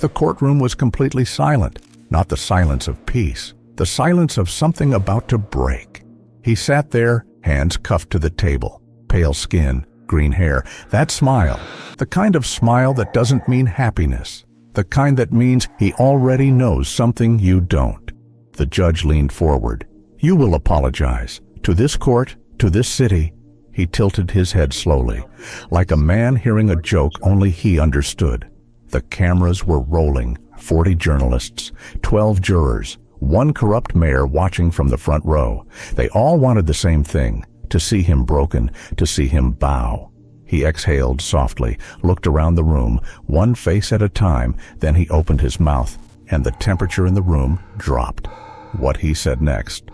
The courtroom was completely silent, not the silence of peace, the silence of something about to break. He sat there, hands cuffed to the table, pale skin, green hair, that smile, the kind of smile that doesn't mean happiness, the kind that means he already knows something you don't. The judge leaned forward. "You will apologize. To this court, to this city." He tilted his head slowly, like a man hearing a joke only he understood. The cameras were rolling, 40 journalists, 12 jurors, one corrupt mayor watching from the front row. They all wanted the same thing, to see him broken, to see him bow. He exhaled softly, looked around the room, one face at a time, then he opened his mouth, and the temperature in the room dropped. What he said next,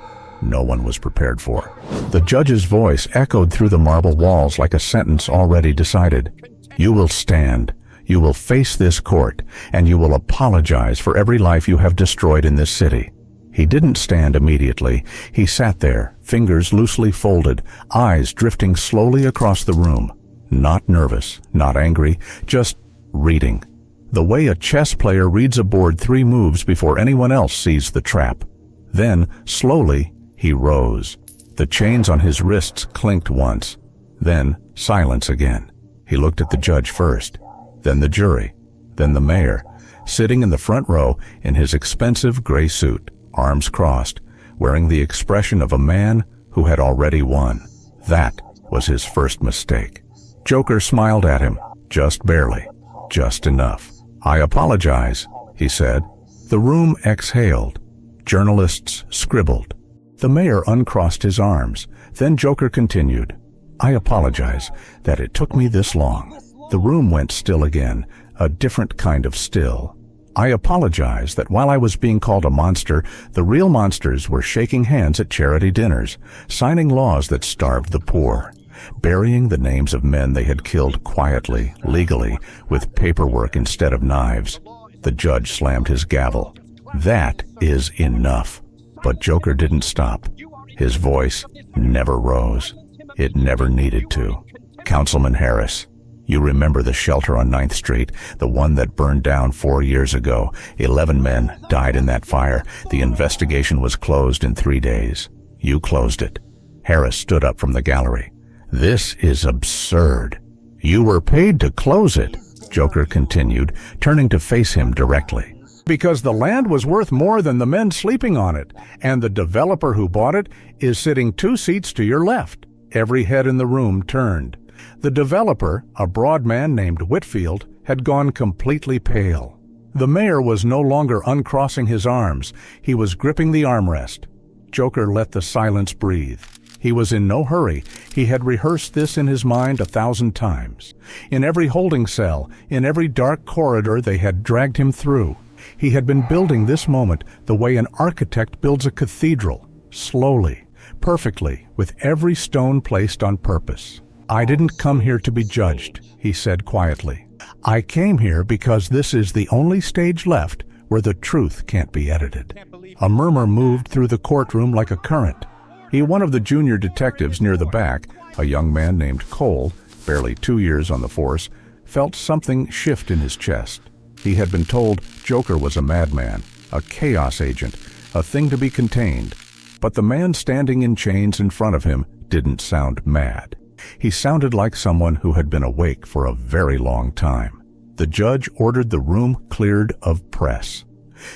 no one was prepared for. The judge's voice echoed through the marble walls like a sentence already decided. "You will stand. You will face this court, and you will apologize for every life you have destroyed in this city." He didn't stand immediately. He sat there, fingers loosely folded, eyes drifting slowly across the room. Not nervous, not angry, just reading. The way a chess player reads a board 3 moves before anyone else sees the trap. Then, slowly, he rose. The chains on his wrists clinked once. Then, silence again. He looked at the judge first, then the jury, then the mayor, sitting in the front row in his expensive gray suit, arms crossed, wearing the expression of a man who had already won. That was his first mistake. Joker smiled at him, just barely, just enough. "I apologize," he said. The room exhaled. Journalists scribbled. The mayor uncrossed his arms. Then Joker continued, "I apologize that it took me this long." The room went still again, a different kind of still. "I apologize that while I was being called a monster, the real monsters were shaking hands at charity dinners, signing laws that starved the poor, burying the names of men they had killed quietly, legally, with paperwork instead of knives." The judge slammed his gavel. "That is enough." But Joker didn't stop. His voice never rose. It never needed to. "Councilman Harris, you remember the shelter on 9th Street, the one that burned down 4 years ago. 11 men died in that fire. The investigation was closed in 3 days. You closed it." Harris stood up from the gallery. "This is absurd." "You were paid to close it," Joker continued, turning to face him directly. "Because the land was worth more than the men sleeping on it, and the developer who bought it is sitting 2 seats to your left." Every head in the room turned. The developer, a broad man named Whitfield, had gone completely pale. The mayor was no longer uncrossing his arms. He was gripping the armrest. Joker let the silence breathe. He was in no hurry. He had rehearsed this in his mind 1,000 times. In every holding cell, in every dark corridor they had dragged him through. He had been building this moment the way an architect builds a cathedral, slowly, perfectly, with every stone placed on purpose. "I didn't come here to be judged," he said quietly. "I came here because this is the only stage left where the truth can't be edited." A murmur moved through the courtroom like a current. One of the junior detectives near the back, a young man named Cole, barely 2 years on the force, felt something shift in his chest. He had been told Joker was a madman, a chaos agent, a thing to be contained. But the man standing in chains in front of him didn't sound mad. He sounded like someone who had been awake for a very long time. The judge ordered the room cleared of press.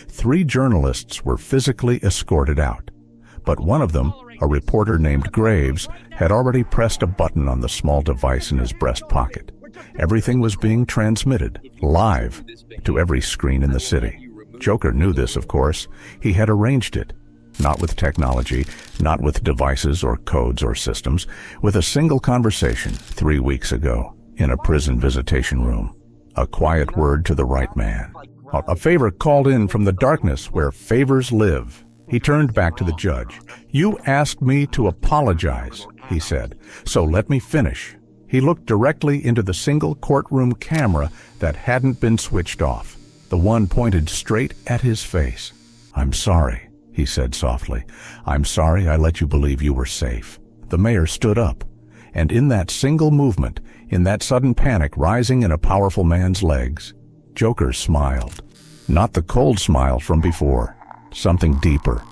3 journalists were physically escorted out. But one of them, a reporter named Graves, had already pressed a button on the small device in his breast pocket. Everything was being transmitted, live, to every screen in the city. Joker knew this, of course. He had arranged it. Not with technology, not with devices or codes or systems, with a single conversation 3 weeks ago in a prison visitation room. A quiet word to the right man. A favor called in from the darkness where favors live. He turned back to the judge. "You asked me to apologize," he said, "so let me finish." He looked directly into the single courtroom camera that hadn't been switched off, the one pointed straight at his face. "I'm sorry," he said softly. "I'm sorry I let you believe you were safe." The mayor stood up, and in that single movement, in that sudden panic rising in a powerful man's legs, Joker smiled. Not the cold smile from before. Something deeper.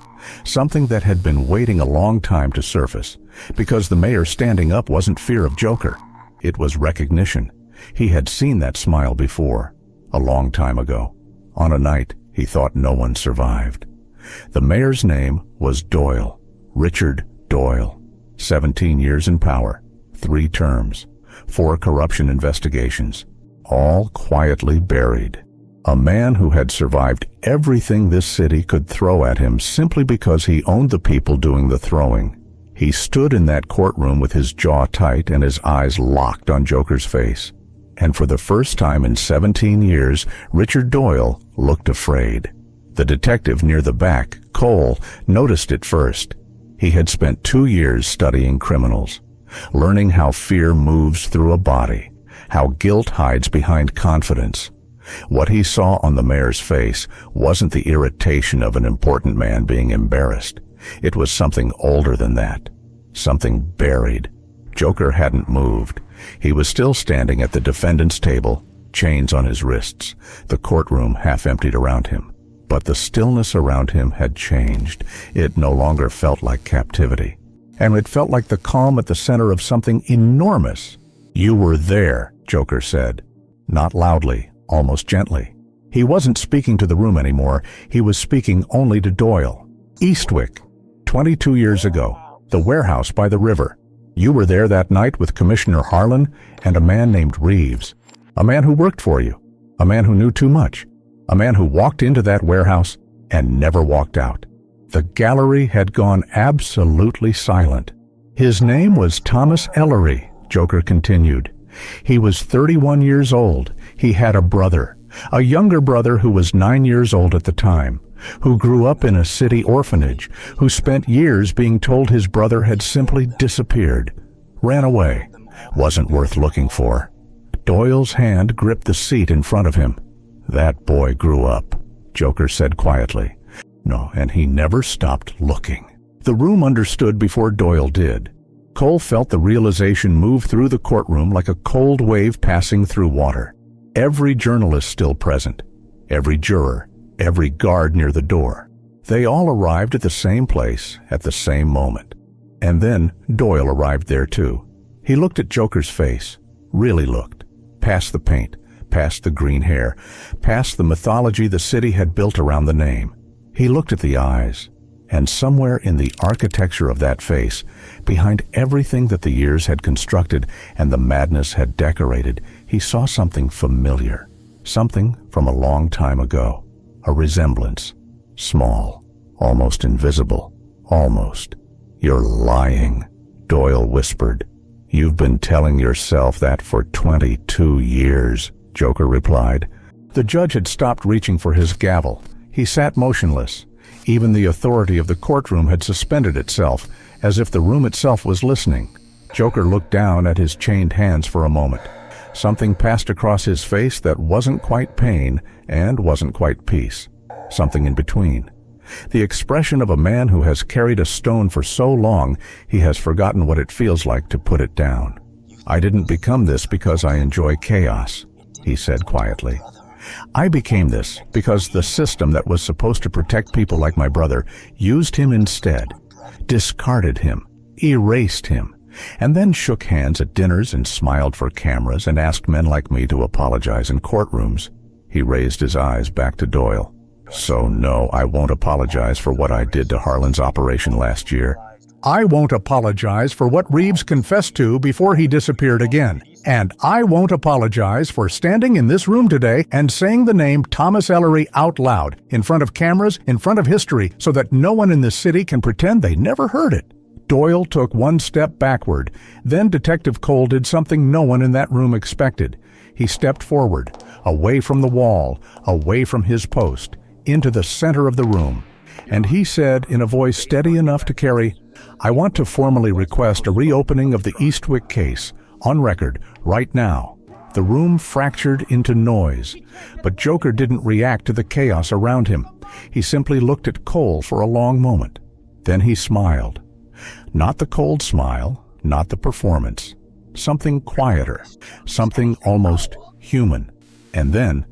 Something that had been waiting a long time to surface. Because the mayor standing up wasn't fear of Joker. It was recognition. He had seen that smile before, a long time ago, on a night he thought no one survived. The mayor's name was Doyle, Richard Doyle. 17 years in power, 3 terms, 4 corruption investigations, all quietly buried. A man who had survived everything this city could throw at him simply because he owned the people doing the throwing. He stood in that courtroom with his jaw tight and his eyes locked on Joker's face. And for the first time in 17 years, Richard Doyle looked afraid. The detective near the back, Cole, noticed it first. He had spent 2 years studying criminals, learning how fear moves through a body, how guilt hides behind confidence. What he saw on the mayor's face wasn't the irritation of an important man being embarrassed. It was something older than that, something buried. Joker hadn't moved. He was still standing at the defendant's table, chains on his wrists, the courtroom half emptied around him. But the stillness around him had changed. It no longer felt like captivity. And it felt like the calm at the center of something enormous. "You were there," Joker said. Not loudly, almost gently. He wasn't speaking to the room anymore. He was speaking only to Doyle. "Eastwick, 22 years ago, the warehouse by the river. You were there that night with Commissioner Harlan and a man named Reeves. A man who worked for you. A man who knew too much. A man who walked into that warehouse and never walked out." The gallery had gone absolutely silent. "His name was Thomas Ellery," Joker continued. "He was 31 years old. He had a brother, a younger brother who was 9 years old at the time, who grew up in a city orphanage, who spent years being told his brother had simply disappeared, ran away, wasn't worth looking for." Doyle's hand gripped the seat in front of him. "That boy grew up," Joker said quietly. "No, and he never stopped looking." The room understood before Doyle did. Cole felt the realization move through the courtroom like a cold wave passing through water. Every journalist still present, every juror, every guard near the door. They all arrived at the same place at the same moment. And then Doyle arrived there too. He looked at Joker's face, really looked, past the paint, past the green hair, past the mythology the city had built around the name. He looked at the eyes, and somewhere in the architecture of that face, behind everything that the years had constructed and the madness had decorated, he saw something familiar, something from a long time ago, a resemblance, small, almost invisible, almost. "You're lying," Doyle whispered. "You've been telling yourself that for 22 years. Joker replied. The judge had stopped reaching for his gavel. He sat motionless. Even the authority of the courtroom had suspended itself, as if the room itself was listening. Joker looked down at his chained hands for a moment. Something passed across his face that wasn't quite pain and wasn't quite peace. Something in between. The expression of a man who has carried a stone for so long he has forgotten what it feels like to put it down. "I didn't become this because I enjoy chaos," he said quietly. "I became this because the system that was supposed to protect people like my brother used him instead, discarded him, erased him, and then shook hands at dinners and smiled for cameras and asked men like me to apologize in courtrooms." He raised his eyes back to Doyle. "So no, I won't apologize for what I did to Harlan's operation last year. I won't apologize for what Reeves confessed to before he disappeared again. And I won't apologize for standing in this room today and saying the name Thomas Ellery out loud, in front of cameras, in front of history, so that no one in this city can pretend they never heard it." Doyle took one step backward. Then Detective Cole did something no one in that room expected. He stepped forward, away from the wall, away from his post, into the center of the room. And he said in a voice steady enough to carry, "I want to formally request a reopening of the Eastwick case, on record, right now." The room fractured into noise, but Joker didn't react to the chaos around him. He simply looked at Cole for a long moment. Then he smiled. Not the cold smile, not the performance. Something quieter, something almost human. And then,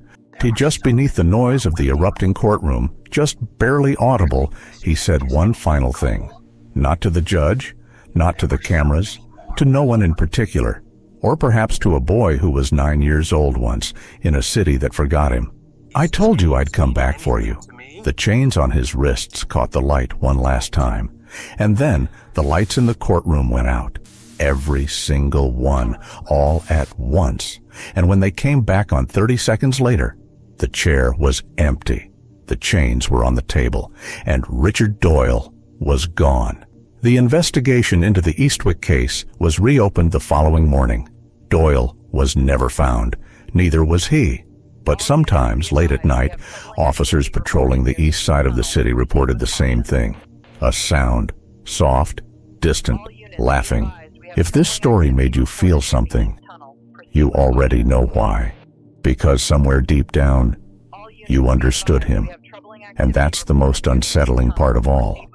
Just beneath the noise of the erupting courtroom, just barely audible, he said one final thing. Not to the judge, not to the cameras, to no one in particular, or perhaps to a boy who was 9 years old once, in a city that forgot him. I told you I'd come back for you. The chains on his wrists caught the light one last time, and then the lights in the courtroom went out. Every single one, all at once. And when they came back on 30 seconds later, the chair was empty. The chains were on the table, and Richard Doyle was gone. The investigation into the Eastwick case was reopened the following morning. Doyle was never found. Neither was he. But sometimes, late at night, officers patrolling the east side of the city reported the same thing. A sound, soft, distant, laughing. If this story made you feel something, you already know why. Because somewhere deep down, you understood him. And that's the most unsettling part of all.